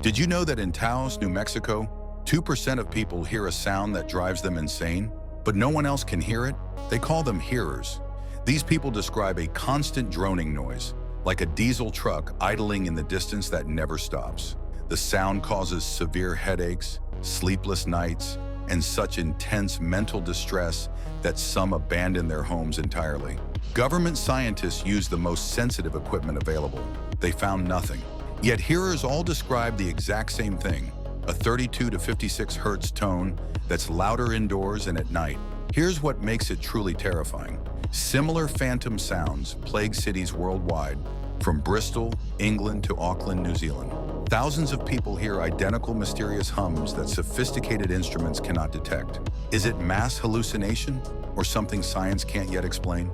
Did you know that in Taos, New Mexico, 2% of people hear a sound that drives them insane, but no one else can hear it? They call them hearers. These people describe a constant droning noise, like a diesel truck idling in the distance that never stops. The sound causes severe headaches, sleepless nights, and such intense mental distress that some abandon their homes entirely. Government scientists use the most sensitive equipment available. They found nothing. Yet hearers all describe the exact same thing, a 32 to 56 hertz tone that's louder indoors and at night. Here's what makes it truly terrifying. Similar phantom sounds plague cities worldwide, from Bristol, England to Auckland, New Zealand. Thousands of people hear identical mysterious hums that sophisticated instruments cannot detect. Is it mass hallucination or something science can't yet explain?